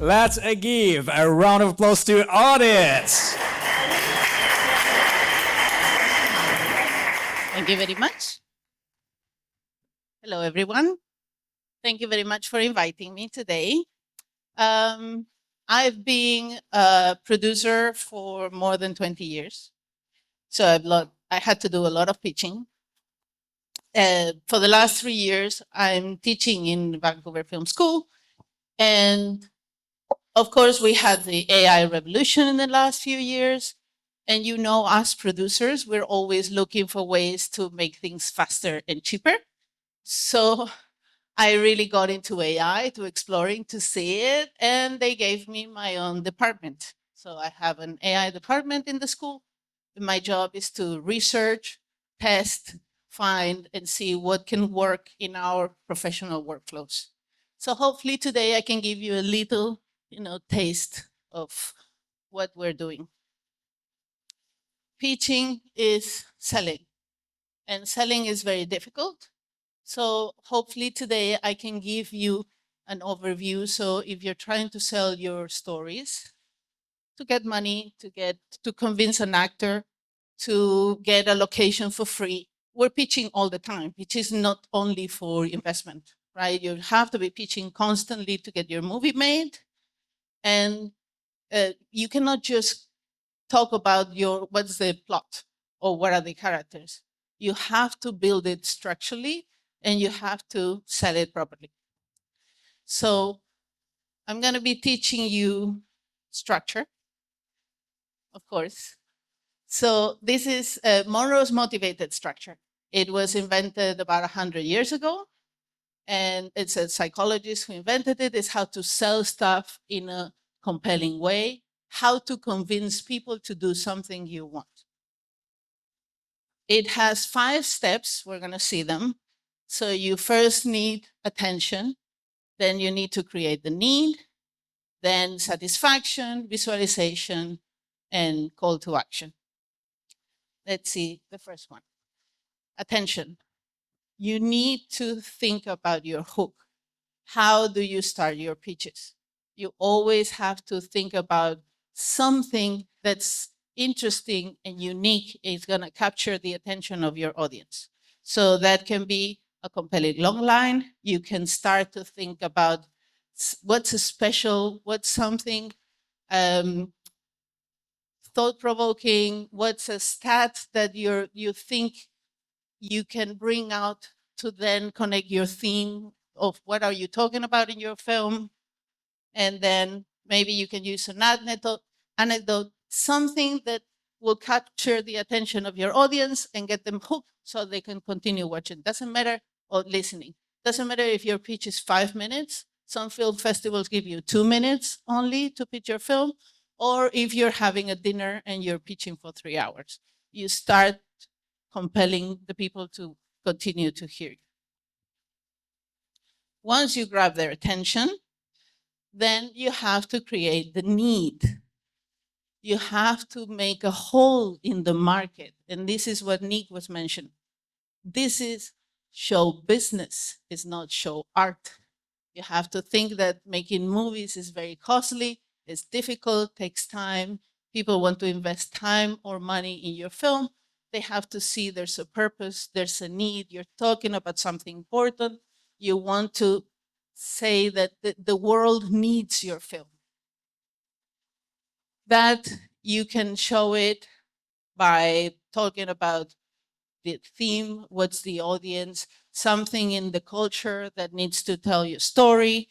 Let's give a round of applause to Odet. Thank you very much. Hello, everyone. Thank you very much for inviting me today. I've been a producer for more than 20 years. So I had to do a lot of pitching. For the last 3 years, I'm teaching in Vancouver Film School. And of course, we had the AI revolution in the last few years. And you know, us producers, we're always looking for ways to make things faster and cheaper. So I really got into AI, to exploring, to see it, and they gave me my own department. So I have an AI department in the school. My job is to research, test, find, and see what can work in our professional workflows. So hopefully today I can give you a little, taste of what we're doing. Pitching is selling, and selling is very difficult. So hopefully today I can give you an overview. So if you're trying to sell your stories, to get money, to convince an actor, to get a location for free, we're pitching all the time. Pitch is not only for investment, right? You have to be pitching constantly to get your movie made. And you cannot just talk about what's the plot or what are the characters. You have to build it structurally and you have to sell it properly. So I'm going to be teaching you structure, of course. So this is Monroe's motivated structure. It was invented about 100 years ago. And it's a psychologist who invented it. It's how to sell stuff in a compelling way, how to convince people to do something you want. It has 5 steps. We're going to see them. So you first need attention. Then you need to create the need. Then satisfaction, visualization, and call to action. Let's see the first one. Attention. You need to think about your hook. How do you start your pitches? You always have to think about something that's interesting and unique is going to capture the attention of your audience. So that can be a compelling long line. You can start to think about what's a special, what's something thought-provoking, what's a stat that you think you can bring out to then connect your theme of what are you talking about in your film. And then maybe you can use an anecdote, something that will capture the attention of your audience and get them hooked so they can continue watching. Doesn't matter, or listening. Doesn't matter if your pitch is 5 minutes. Some film festivals give you 2 minutes only to pitch your film, or if you're having a dinner and you're pitching for 3 hours. You start compelling the people to continue to hear you. Once you grab their attention, then you have to create the need. You have to make a hole in the market. And this is what Nick was mentioning. This is show business, it's not show art. You have to think that making movies is very costly, it's difficult, takes time. People want to invest time or money in your film. They have to see there's a purpose, there's a need, you're talking about something important. You want to say that the world needs your film. That you can show it by talking about the theme, what's the audience, something in the culture that needs to tell your story.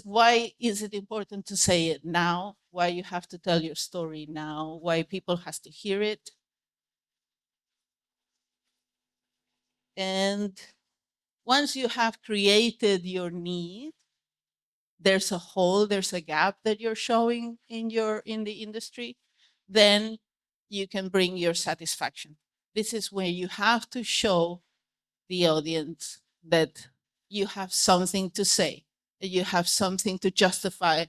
Why is it important to say it now? Why you have to tell your story now? Why people has to hear it? And once you have created your need, there's a hole, there's a gap that you're showing in the industry, then you can bring your satisfaction. This is where you have to show the audience that you have something to say, that you have something to justify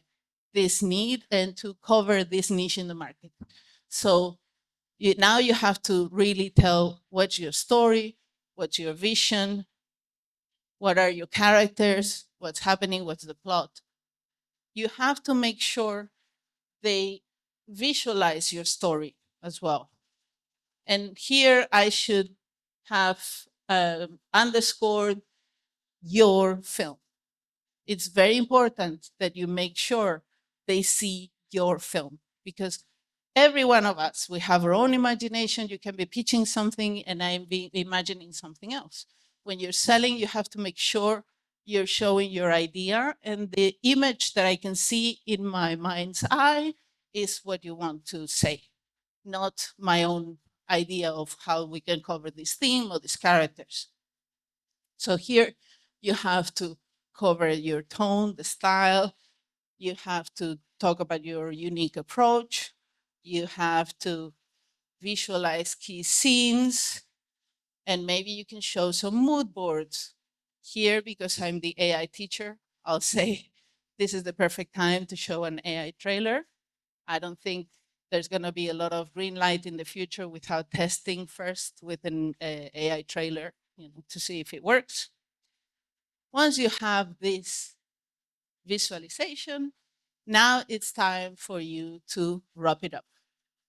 this need and to cover this niche in the market. So now you have to really tell what's your story, what's your vision, what are your characters, what's happening, what's the plot. you have to make sure they visualize your story as well. And here I should have underscored your film. It's very important that you make sure they see your film, because every one of us, we have our own imagination. You can be pitching something and I'm imagining something else. When you're selling, you have to make sure you're showing your idea, and the image that I can see in my mind's eye is what you want to say, not my own idea of how we can cover this theme or these characters. So here you have to cover your tone, the style. You have to talk about your unique approach. You have to visualize key scenes, and maybe you can show some mood boards. Here, because I'm the AI teacher, I'll say this is the perfect time to show an AI trailer. I don't think there's going to be a lot of green light in the future without testing first with an AI trailer, to see if it works. Once you have this visualization, now it's time for you to wrap it up.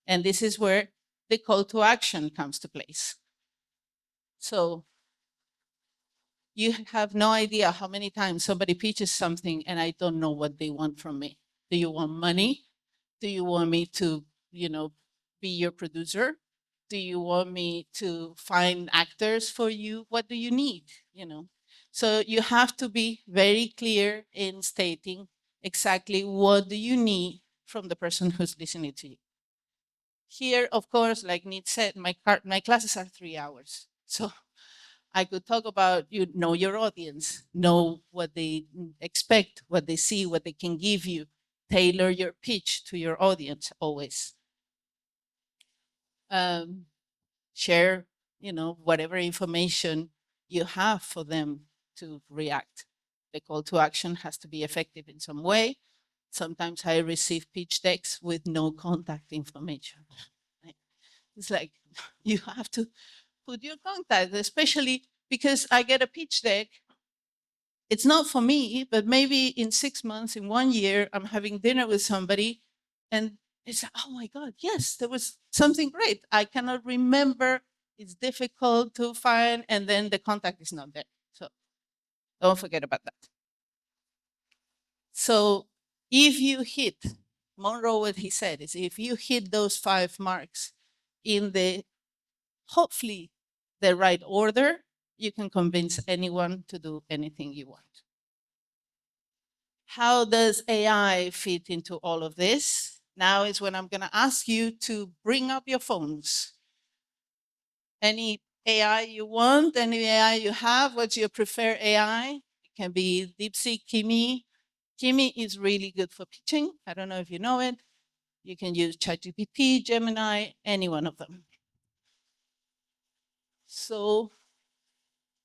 And this is where the call to action comes to place. So you have no idea how many times somebody pitches something and I don't know what they want from me. Do you want money? Do you want me to, be your producer? Do you want me to find actors for you? What do you need? So you have to be very clear in stating exactly what do you need from the person who's listening to you. Here, of course, like Nate said, my classes are 3 hours. So I could talk about, know your audience, know what they expect, what they see, what they can give you. Tailor your pitch to your audience always. Share, whatever information you have for them to react. The call to action has to be effective in some way. Sometimes I receive pitch decks with no contact information. It's like, you have to put your contact, especially because I get a pitch deck. It's not for me, but maybe in 6 months, in 1 year, I'm having dinner with somebody and it's, oh my God, yes, there was something great. I cannot remember. It's difficult to find. And then the contact is not there. So don't forget about that. So if you hit, Monroe, what he said is, if you hit those 5 marks in the, hopefully, the right order, you can convince anyone to do anything you want. How does AI fit into all of this? Now is when I'm going to ask you to bring up your phones. Any AI you want, any AI you have, what's your preferred AI? It can be DeepSeek, Kimi. Kimi is really good for pitching. I don't know if you know it. You can use ChatGPT, Gemini, any one of them. So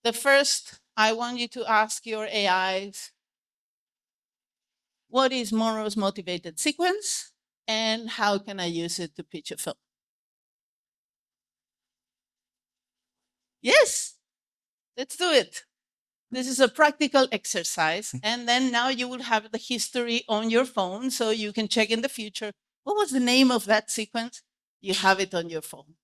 the first, I want you to ask your AIs, what is Monroe's motivated sequence? And how can I use it to pitch a film? Yes, let's do it. This is a practical exercise. And then now you will have the history on your phone so you can check in the future. What was the name of that sequence? You have it on your phone.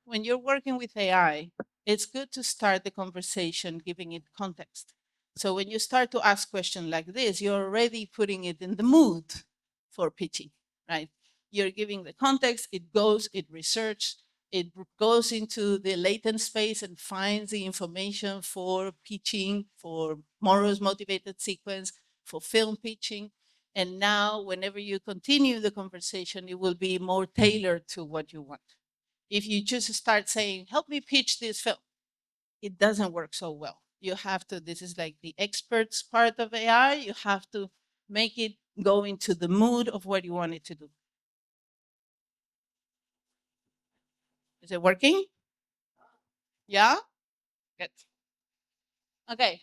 When you're working with AI, it's good to start the conversation giving it context. So when you start to ask questions like this, you're already putting it in the mood for pitching, right? You're giving the context, it goes, it researches, it goes into the latent space and finds the information for pitching, for Monroe's motivated sequence, for film pitching. And now, whenever you continue the conversation, it will be more tailored to what you want. If you just start saying, help me pitch this film, it doesn't work so well. You have to, this is like the experts part of AI, you have to make it go into the mood of what you want it to do. Is it working? Yeah? Good. Okay.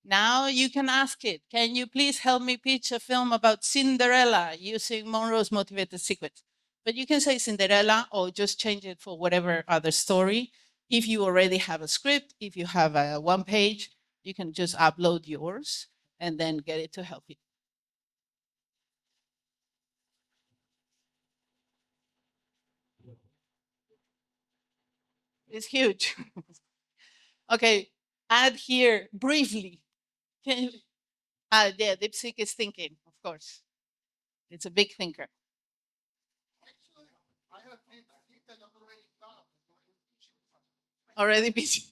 Now you can ask it, can you please help me pitch a film about Cinderella using Monroe's motivated sequence? But you can say Cinderella or just change it for whatever other story. If you already have a script, if you have a one page, you can just upload yours and then get it to help you. It's huge. Okay, add here briefly. Can you, yeah, DeepSeek is thinking, of course. It's a big thinker. Already busy.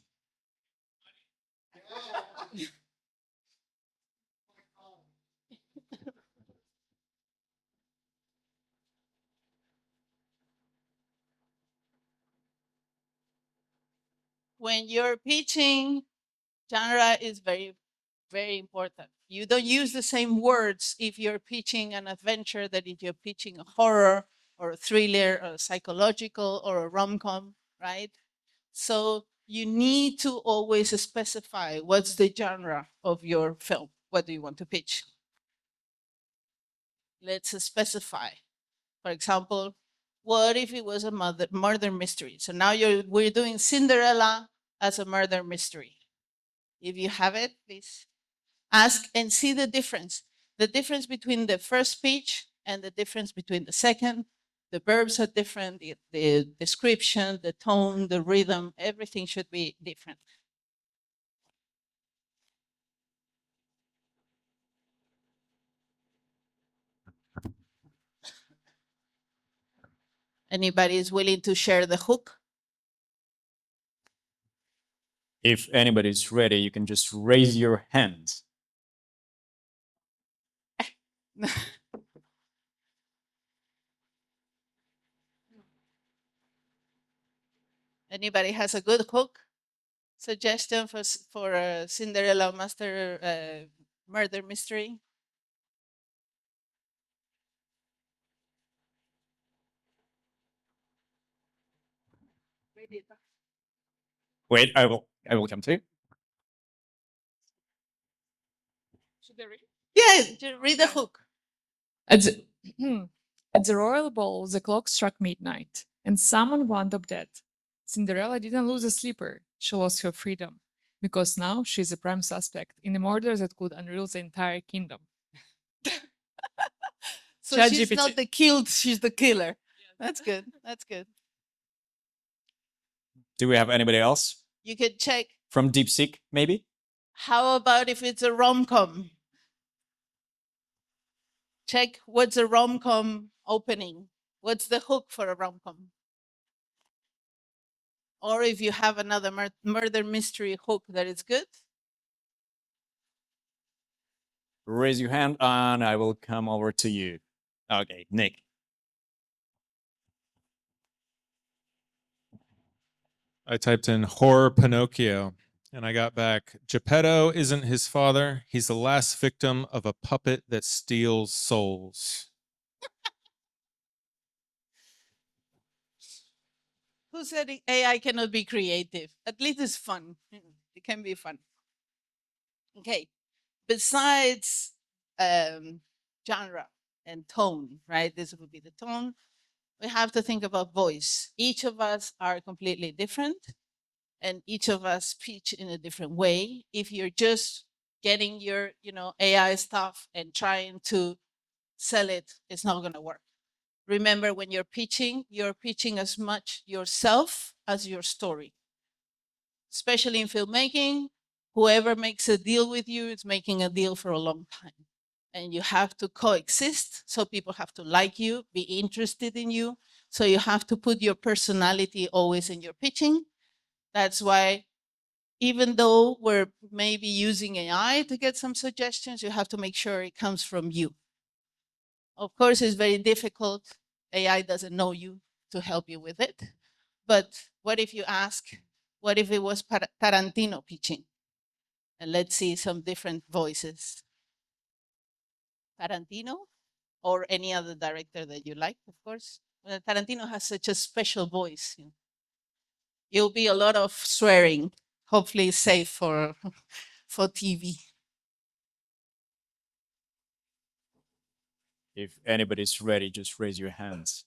When you're pitching, genre is very, very important. You don't use the same words if you're pitching an adventure that if you're pitching a horror or a thriller or a psychological or a rom-com, right? So you need to always specify what's the genre of your film. What do you want to pitch? Let's specify. For example, what if it was a murder mystery? So now we're doing Cinderella as a murder mystery. If you have it, please ask and see the difference. The difference between the first speech and the difference between the second. The verbs are different, the description, the tone, the rhythm, everything should be different. Anybody is willing to share the hook? If anybody's ready, you can just raise your hand. Anybody has a good hook suggestion for a Cinderella master murder mystery? Wait, I will come to you. Should I read? Yeah, read the hook. At the, at the royal ball, the clock struck midnight, and someone wound up dead. Cinderella didn't lose a sleeper; she lost her freedom, because now she's a prime suspect in a murder that could unravel the entire kingdom. So she's not the killed, she's the killer. That's good. That's good. Do we have anybody else You can check. from DeepSeek, maybe? How about if it's a rom-com? Check what's a rom-com opening. What's the hook for a rom-com? Or if you have another murder mystery hook that is good. Raise your hand and I will come over to you. Okay, Nick. I typed in horror Pinocchio and I got back, Geppetto isn't his father. He's the last victim of a puppet that steals souls. Who said AI cannot be creative? At least it's fun. It can be fun. Okay. Besides genre and tone, right? This would be the tone. We have to think about voice. Each of us are completely different and each of us pitch in a different way. If you're just getting your, AI stuff and trying to sell it, it's not going to work. Remember, when you're pitching as much yourself as your story. Especially in filmmaking, whoever makes a deal with you is making a deal for a long time. And you have to coexist. So people have to like you, be interested in you. So you have to put your personality always in your pitching. That's why, even though we're maybe using AI to get some suggestions, you have to make sure it comes from you. Of course, it's very difficult. AI doesn't know you to help you with it. But what if you ask, what if it was Tarantino pitching? And let's see some different voices. Tarantino or any other director that you like, of course. Tarantino has such a special voice. It'll be a lot of swearing. Hopefully safe for TV. If anybody's ready, just raise your hands.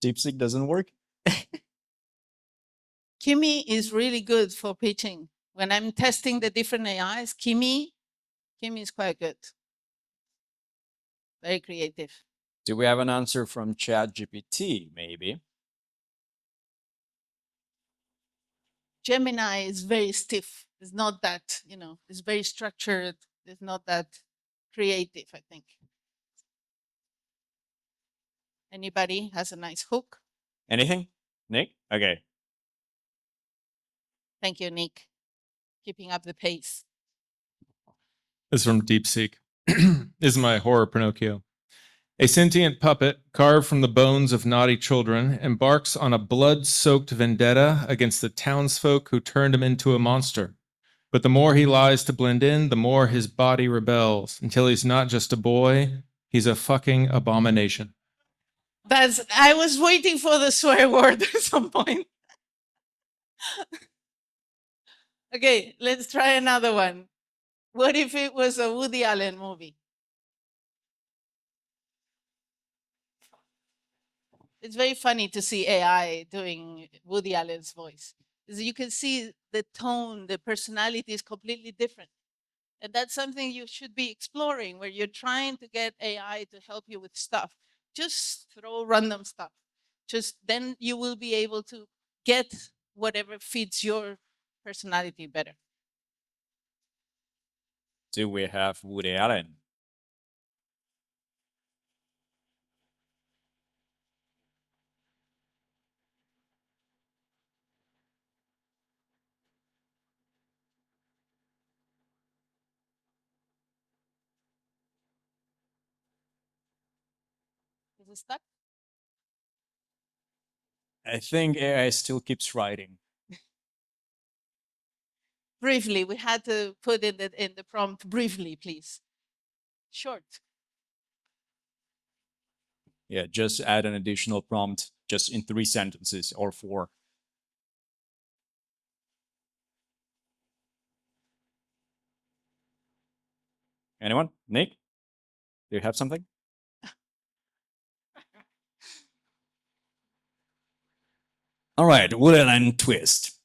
DeepSeek doesn't work? Kimi is really good for pitching. When I'm testing the different AIs, Kimi is quite good. Very creative. Do we have an answer from ChatGPT, maybe? Gemini is very stiff. It's not that, it's very structured. It's not that creative, I think. Anybody has a nice hook? Anything? Nick? Okay. Thank you, Nick. Keeping up the pace. This is from DeepSeek. This is my horror Pinocchio. A sentient puppet carved from the bones of naughty children embarks on a blood-soaked vendetta against the townsfolk who turned him into a monster. But the more he lies to blend in, the more his body rebels, until he's not just a boy, he's a fucking abomination. I was waiting for the swear word at some point. Okay, let's try another one. What if it was a Woody Allen movie? It's very funny to see AI doing Woody Allen's voice. As you can see, the tone, the personality is completely different. And that's something you should be exploring, where you're trying to get AI to help you with stuff. Just throw random stuff. Just then you will be able to get whatever fits your personality better. Do we have Woody Allen? Is it stuck? I think AI still keeps writing. Briefly, we had to put in the prompt briefly, please. Short. Yeah, just add an additional prompt just in 3 sentences or 4. Anyone? Nick? Do you have something? All right, Woody Allen twist.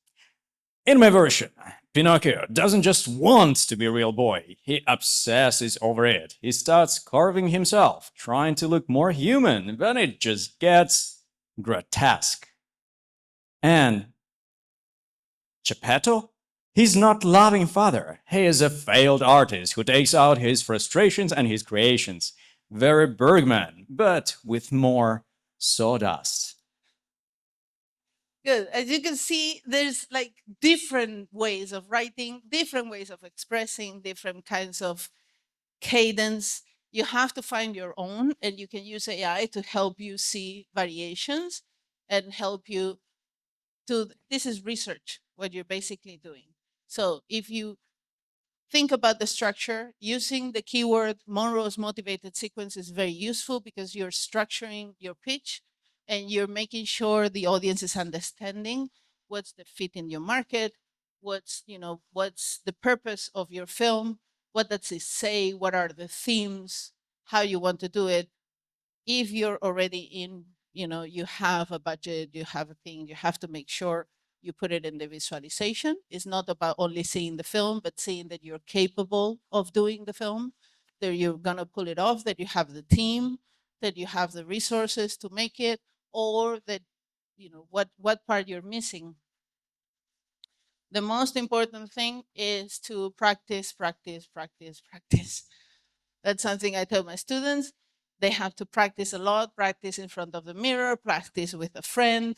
In my version, Pinocchio doesn't just want to be a real boy, he obsesses over it. He starts carving himself, trying to look more human, but it just gets grotesque. And Geppetto? He's not a loving father. He is a failed artist who takes out his frustrations and his creations. Very Bergman, but with more sawdust. Good. As you can see, there's like different ways of writing, different ways of expressing, different kinds of cadence. You have to find your own, and you can use AI to help you see variations and help you to. This is research, what you're basically doing. So if you think about the structure, using the keyword Monroe's motivated sequence is very useful because you're structuring your pitch and you're making sure the audience is understanding what's the fit in your market, what's the purpose of your film, what does it say, what are the themes, how you want to do it. If you're already in, you have a budget, you have a thing, you have to make sure you put it in the visualization. It's not about only seeing the film, but seeing that you're capable of doing the film, that you're gonna pull it off, that you have the team, that you have the resources to make it, or that what part you're missing. The most important thing is to practice, practice, practice, practice. That's something I tell my students. They have to practice a lot, practice in front of the mirror, practice with a friend.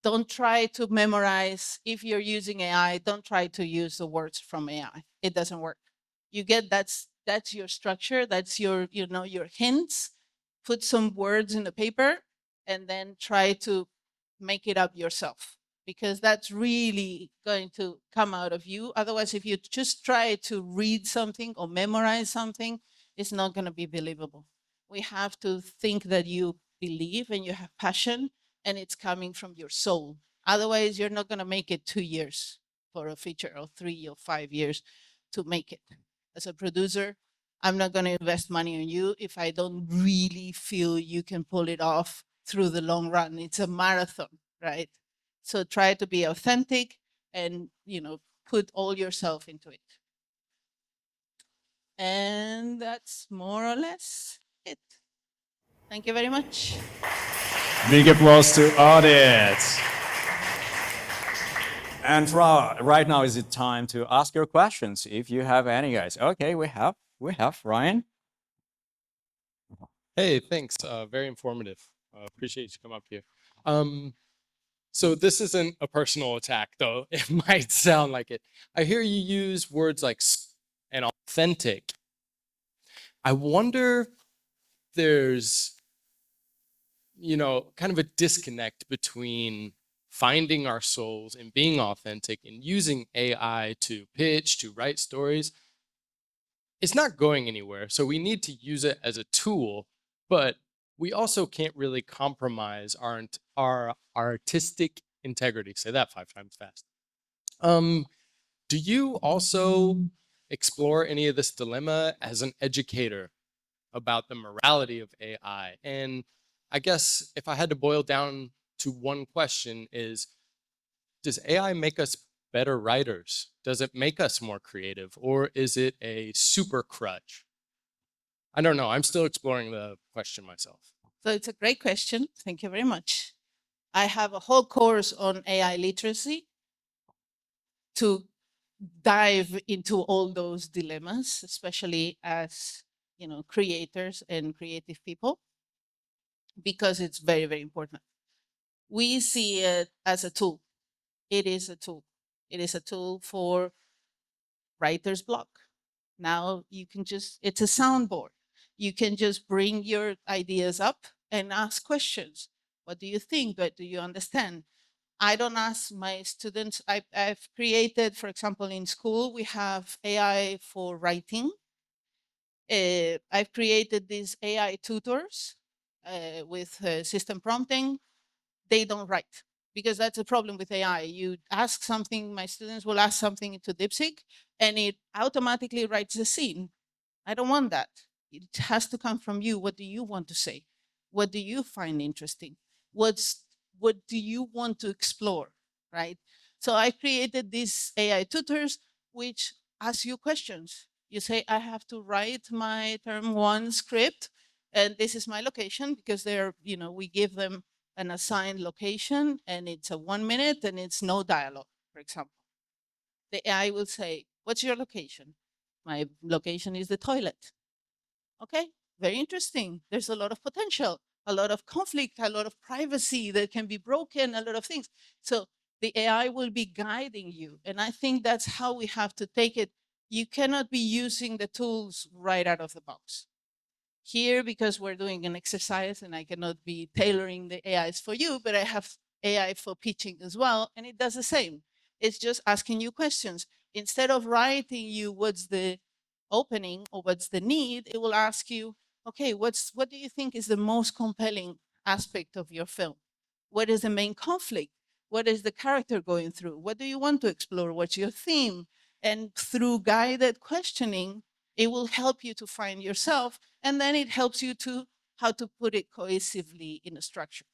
Don't try to memorize. If you're using AI, don't try to use the words from AI. It doesn't work. You get that's your structure, that's your your hints. Put some words in the paper and then try to make it up yourself, because that's really going to come out of you. Otherwise, if you just try to read something or memorize something, it's not going to be believable. We have to think that you believe and you have passion and it's coming from your soul. Otherwise, you're not going to make it 2 years for a feature, or 3 or 5 years to make it. As a producer, I'm not going to invest money on you if I don't really feel you can pull it off through the long run. It's a marathon, right? So try to be authentic and, put all yourself into it. And that's more or less it. Thank you very much. Big applause to Odet. And right now is it time to ask your questions, if you have any, guys. Okay, we have Ryan. Hey, thanks. Very informative. Appreciate you come up here. So this isn't a personal attack, though. It might sound like it. I hear you use words like and authentic. I wonder if there's, kind of a disconnect between finding our souls and being authentic and using AI to pitch, to write stories. It's not going anywhere, so we need to use it as a tool, but we also can't really compromise our artistic integrity. Say that 5 times fast. Do you also explore any of this dilemma as an educator about the morality of AI? And I guess if I had to boil down to one question is, does AI make us better writers? Does it make us more creative, or is it a super crutch? I don't know. I'm still exploring the question myself. So it's a great question. Thank you very much. I have a whole course on AI literacy to dive into all those dilemmas, especially as creators and creative people, because it's very, very important. We see it as a tool. It is a tool. It is a tool for writer's block. Now you can it's a soundboard. You can just bring your ideas up and ask questions. What do you think? What do you understand? I don't ask my students. I've created, for example, in school, we have AI for writing. I've created these AI tutors with system prompting. They don't write, because that's a problem with AI. You ask something, my students will ask something into DeepSeek, and it automatically writes a scene. I don't want that. It has to come from you. What do you want to say? What do you find interesting? What do you want to explore, right? So I created these AI tutors which ask you questions. You say, I have to write my term 1 script, and this is my location, because we give them an assigned location, and it's a 1 minute and it's no dialogue, for example. The AI will say, what's your location? My location is the toilet. Okay, very interesting. There's a lot of potential, a lot of conflict, a lot of privacy that can be broken, a lot of things. So the AI will be guiding you. And I think that's how we have to take it. You cannot be using the tools right out of the box. Here, because we're doing an exercise and I cannot be tailoring the AIs for you, but I have AI for pitching as well, and it does the same. It's just asking you questions. Instead of writing you what's the opening or what's the need, it will ask you, okay, what do you think is the most compelling aspect of your film? What is the main conflict? What is the character going through? What do you want to explore? What's your theme? And through guided questioning, it will help you to find yourself, and then it helps you to how to put it cohesively in a structure.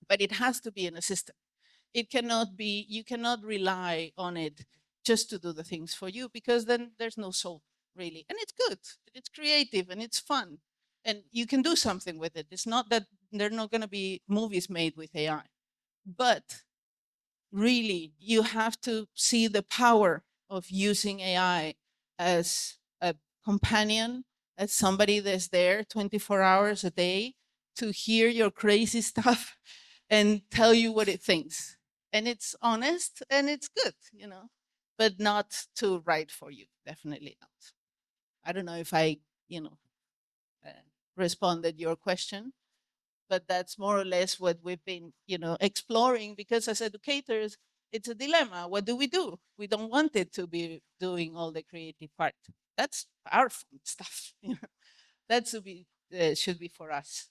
But it has to be in a system. It cannot be, you cannot rely on it just to do the things for you, because then there's no soul, really. And it's good, it's creative, and it's fun. And you can do something with it. It's not that there are not going to be movies made with AI. But really, you have to see the power of using AI as a companion, as somebody that's there 24 hours a day to hear your crazy stuff and tell you what it thinks. And it's honest and it's good, but not to write for you. Definitely not. I don't know if I, responded your question. But that's more or less what we've been, exploring, because as educators, it's a dilemma. What do? We don't want it to be doing all the creative part. That's powerful stuff. That should be for us.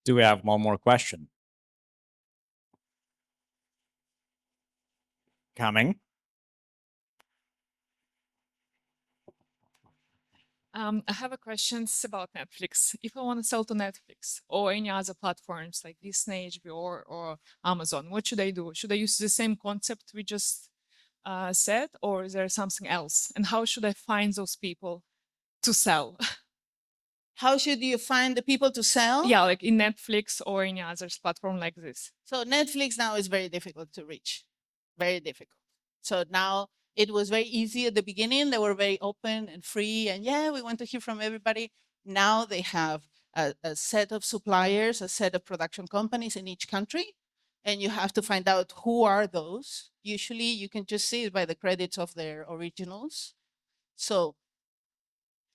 Do we have one more question? Coming. I have a question about Netflix. If I want to sell to Netflix or any other platforms like Disney, HBO, or Amazon, what should I do? Should I use the same concept we just said, or is there something else? And how should I find those people to sell? How should you find the people to sell? Yeah, like in Netflix or any other platform like this. So Netflix now is very difficult to reach, very difficult. So now it was very easy at the beginning. They were very open and free, and yeah, we want to hear from everybody. Now they have a set of suppliers, a set of production companies in each country, and you have to find out who are those. Usually you can just see it by the credits of their originals. So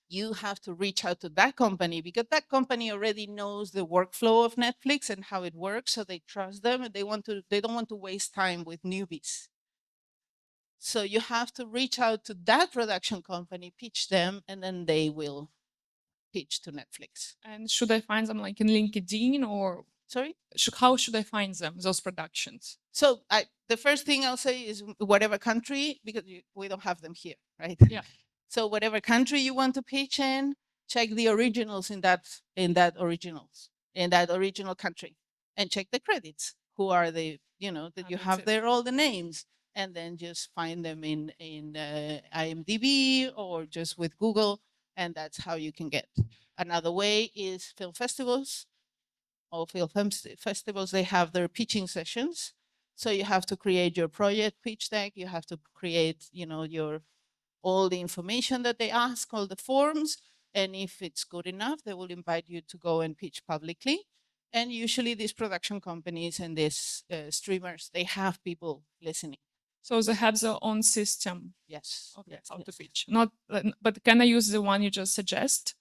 you have to reach out to that company, because that company already knows the workflow of Netflix and how it works, so they trust them, and they don't want to waste time with newbies. So you have to reach out to that production company, pitch them, and then they will pitch to Netflix. And should I find them like in LinkedIn, or Sorry? how should I find them, those productions? So the first thing I'll say is whatever country, because we don't have them here, right? Yeah. So whatever country you want to pitch in, check the originals in that original country, and check the credits. Who are they? That you that's have it. there all the names, and then just find them in IMDb or just with Google, and that's how you can get. Another way is film festivals. All festivals, they have their pitching sessions. So you have to create your project pitch deck. You have to create, your all the information that they ask, all the forms. And if it's good enough, they will invite you to go and pitch publicly. And usually these production companies and these streamers, they have people listening. So they have their own system. Yes. Okay, yes, how to yes. pitch. Not, but can I use the one you just suggest?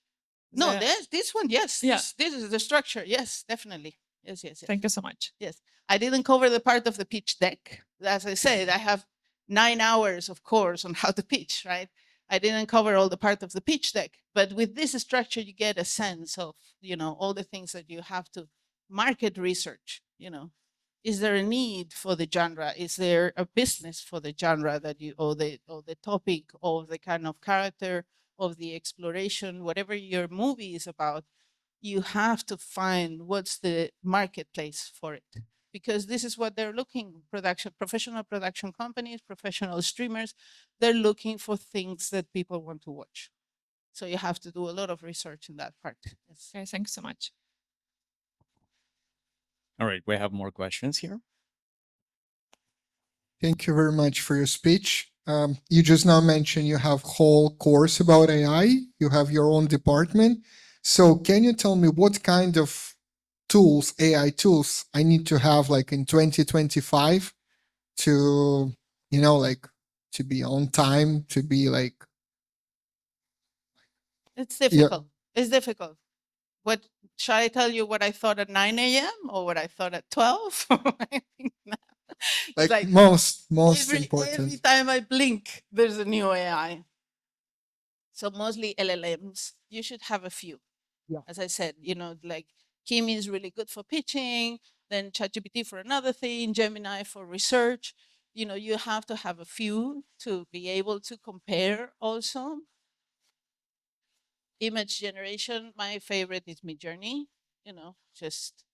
No, The- this one, yes. Yeah. This is the structure. Yes, definitely. Yes. Thank you so much. Yes. I didn't cover the part of the pitch deck. As I said, I have 9 hours of course on how to pitch, right? I didn't cover all the part of the pitch deck, but with this structure, you get a sense of, all the things that you have to market research, Is there a need for the genre? Is there a business for the genre that or the topic, or the kind of character, of the exploration, whatever your movie is about? You have to find what's the marketplace for it, because this is what they're looking. Professional production companies, professional streamers, they're looking for things that people want to watch. So you have to do a lot of research in that part. Yes. Okay, thanks so much. All right, we have more questions here. Thank you very much for your speech. You just now mentioned you have whole course about AI. You have your own department. So can you tell me what kind of tools, AI tools, I need to have like in 2025 to, to be on time, to be like... It's difficult. It's difficult. What shall I tell you? What I thought at 9 a.m. or what I thought at 12? like most every important. time I blink, there's a new AI. So mostly LLMs. You should have a few. Yeah. As I said, like Kimi is really good for pitching, then ChatGPT for another thing, Gemini for research. You have to have a few to be able to compare also. Image generation, my favorite is Midjourney. Just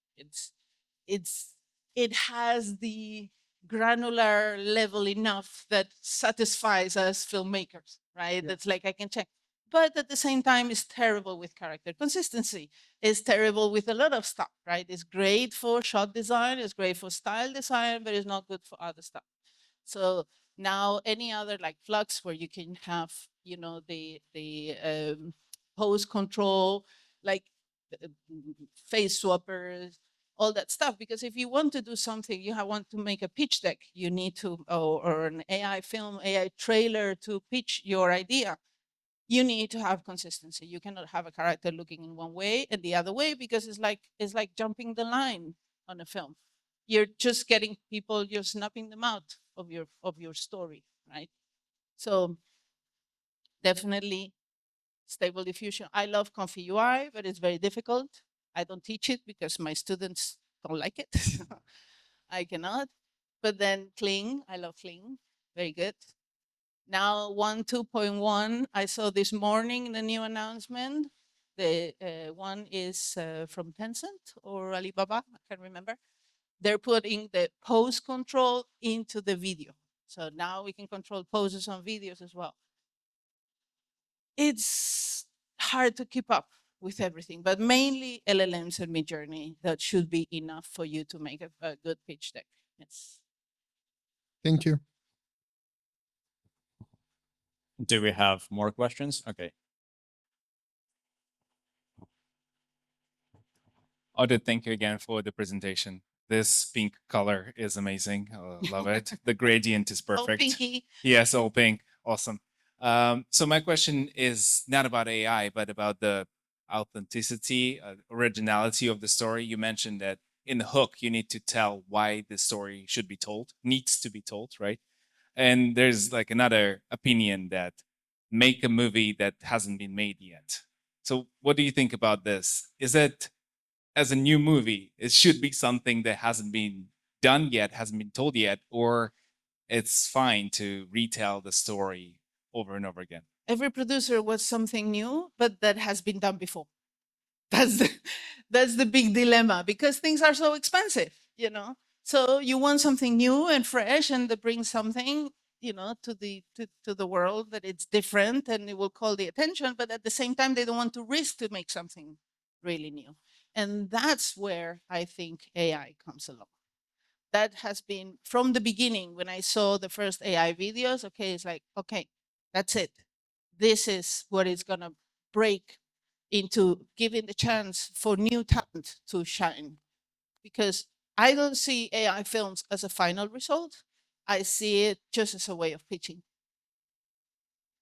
it has the granular level enough that satisfies us filmmakers, right? Yeah. That's like I can check. But at the same time, it's terrible with character consistency. It's terrible with a lot of stuff, right? It's great for shot design, it's great for style design, but it's not good for other stuff. So now any other like Flux, where you can have, the pose control, like face swappers, all that stuff. Because if you want to do something, you want to make a pitch deck, you need to, or an AI film, AI trailer to pitch your idea. you need to have consistency. You cannot have a character looking in one way and the other way, because it's like jumping the line on a film. You're just getting people, you're snapping them out of your story, right? So definitely stable diffusion. I love Comfy UI, but it's very difficult. I don't teach it because my students don't like it. I cannot. But then Kling, I love Kling, very good. Now 1.2.1, I saw this morning the new announcement. The one is from Tencent or Alibaba, I can't remember. They're putting the pose control into the video. So now we can control poses on videos as well. It's hard to keep up with everything, but mainly LLMs and Midjourney, that should be enough for you to make a good pitch deck. Yes. Thank you. Do we have more questions? Okay. Odet, thank you again for the presentation. This pink color is amazing. Love it. The gradient is Oh, perfect. Pinky. Yes, all pink. Awesome. So my question is not about AI, but about the authenticity, originality of the story. You mentioned that in the hook, you need to tell why the story should be told, needs to be told, right? And there's like another opinion that make a movie that hasn't been made yet. So what do you think about this? Is it, as a new movie, it should be something that hasn't been done yet, hasn't been told yet, or it's fine to retell the story over and over again? Every producer wants something new, but that has been done before. That's the big dilemma, because things are so expensive, you know. So you want something new and fresh, and that brings something, you know, to the world, that it's different and it will call the attention. But at the same time, they don't want to risk to make something really new, and that's where I think AI comes along. That has been from the beginning. When I saw the first AI videos, okay, it's like, okay, that's it. This is what is gonna break into giving the chance for new talent to shine. Because I don't see AI films as a final result. I see it just as a way of pitching.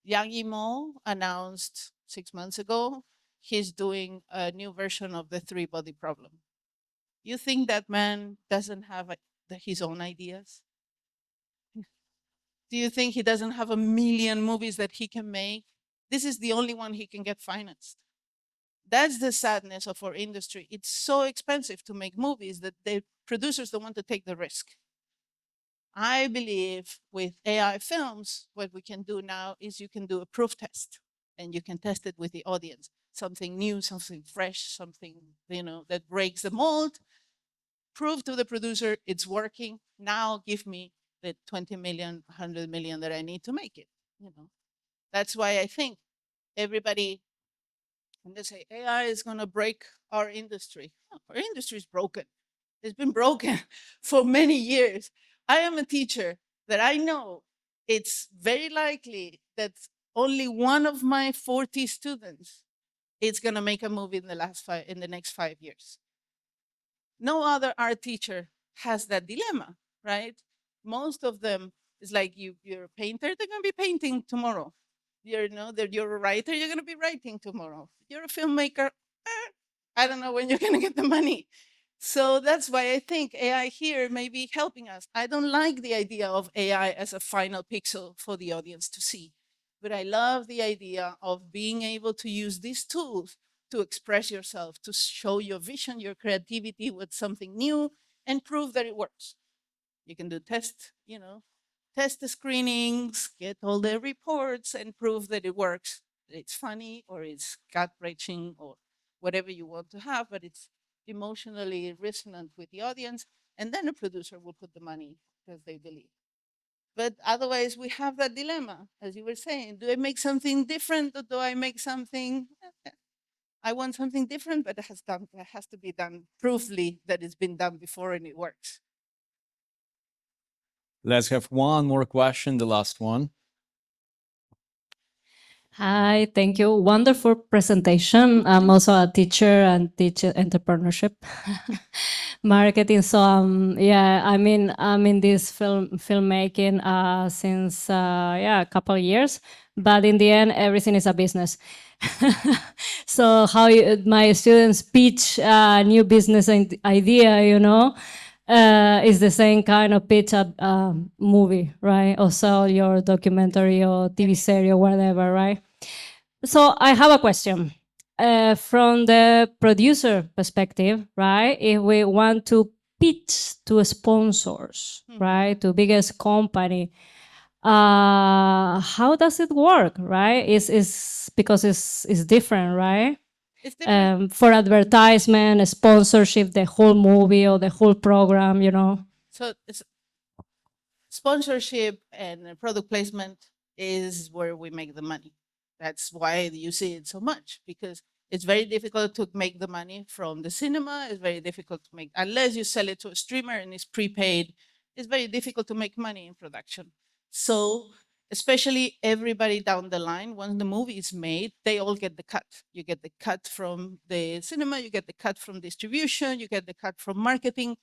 Yang Yimou announced 6 months ago he's doing a new version of the three-body problem. You think that man doesn't have his own ideas? Do you think he doesn't have a million movies that he can make? This is the only one he can get financed. That's the sadness of our industry. It's so expensive to make movies that the producers don't want to take the risk. I believe with AI films, what we can do now is you can do a proof test, and you can test it with the audience. Something new, something fresh, something, you know, that breaks the mold. Prove to the producer it's working. Now give me the 20 million, 100 million that I need to make it. You know, that's why I think everybody, when they say AI is going to break our industry, no, our industry is broken. It's been broken for many years. I am a teacher that I know it's very likely that only one of my 40 students is going to make a movie in the next 5 years. No other art teacher has that dilemma, right? Most of them is like, you're a painter, they're going to be painting tomorrow. You're a writer, you're going to be writing tomorrow. You're a filmmaker, I don't know when you're going to get the money. So that's why I think AI here may be helping us. I don't like the idea of AI as a final pixel for the audience to see, but I love the idea of being able to use these tools to express yourself, to show your vision, your creativity with something new, and prove that it works. You can do test the screenings, get all the reports, and prove that it works. That it's funny, or it's gut-wrenching, or whatever you want to have, but it's emotionally resonant with the audience, and then a producer will put the money because they believe. But otherwise, we have that dilemma, as you were saying. Do I make something different, or do I make something? I want something different, but it has to be done proofly, that it's been done before and it works. Let's have one more question, the last one. Hi, thank you. Wonderful presentation. I'm also a teacher and teach entrepreneurship, marketing. So yeah, I'm in this filmmaking since a couple of years. but in the end, everything is a business. So how my students pitch a new business idea, you know, is the same kind of pitch a movie, right? Or sell your documentary or TV series or whatever, right? So I have a question. From the producer perspective, right? If we want to pitch to sponsors, right, to biggest company, how does it work, right? Is because it's different, right? It's different. For advertisement, sponsorship, the whole movie or the whole program, you know. So it's sponsorship and product placement is where we make the money. That's why you see it so much, because it's very difficult to make the money from the cinema. It's very difficult to make, unless you sell it to a streamer and it's prepaid, it's very difficult to make money in production. So especially everybody down the line, once the movie is made, they all get the cut. You get the cut from the cinema, you get the cut from distribution, you get the cut from marketing.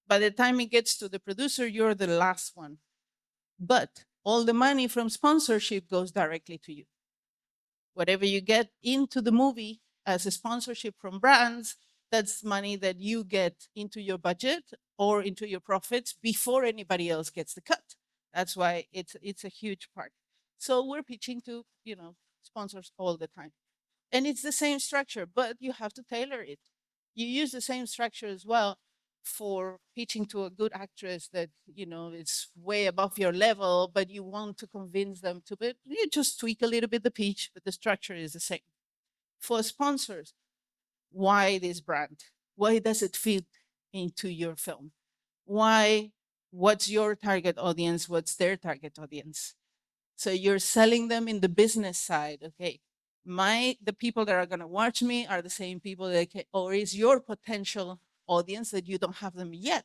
By the time it gets to the producer, you're the last one. But all the money from sponsorship goes directly to you. Whatever you get into the movie as a sponsorship from brands, that's money that you get into your budget or into your profits before anybody else gets the cut. That's why it's a huge part. So we're pitching to, you know, sponsors all the time. And it's the same structure, but you have to tailor it. You use the same structure as well for pitching to a good actress that, you know, is way above your level, but you want to convince them to, but you just tweak a little bit the pitch, but the structure is the same. For sponsors, why this brand? Why does it fit into your film? Why? What's your target audience? What's their target audience? So you're selling them in the business side. Okay, the people that are going to watch me are the same people that or is your potential audience that you don't have them yet,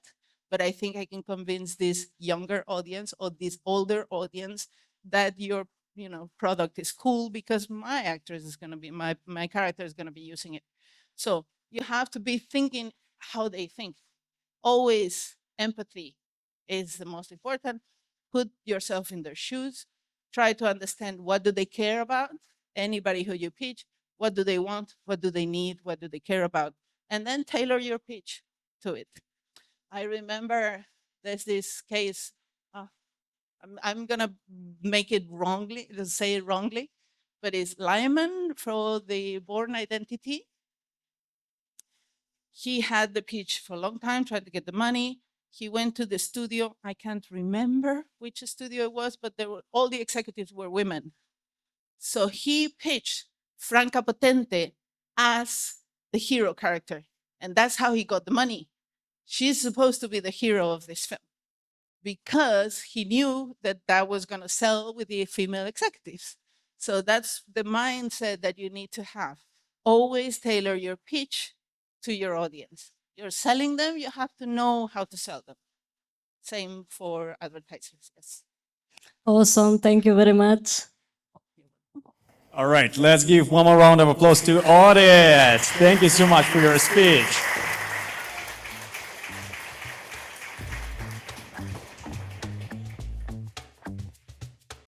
but I think I can convince this younger audience or this older audience that your, you know, product is cool because my actress is going to be, my character is going to be using it. So you have to be thinking how they think. Always empathy is the most important. Put yourself in their shoes. Try to understand, what do they care about? Anybody who you pitch, what do they want? What do they need? What do they care about? And then tailor your pitch to it. I remember there's this case, I'm gonna make it wrongly, say it wrongly, but it's Lyman for the Born Identity. He had the pitch for a long time, tried to get the money. He went to the studio. I can't remember which studio it was, but all the executives were women. So he pitched Franca Potente as the hero character. And that's how he got the money. She's supposed to be the hero of this film because he knew that that was going to sell with the female executives. So that's the mindset that you need to have. Always tailor your pitch to your audience. You're selling them, you have to know how to sell them. Same for advertisers, yes. Awesome. Thank you very much. All right, let's give one more round of applause to Odet. Thank you so much for your speech.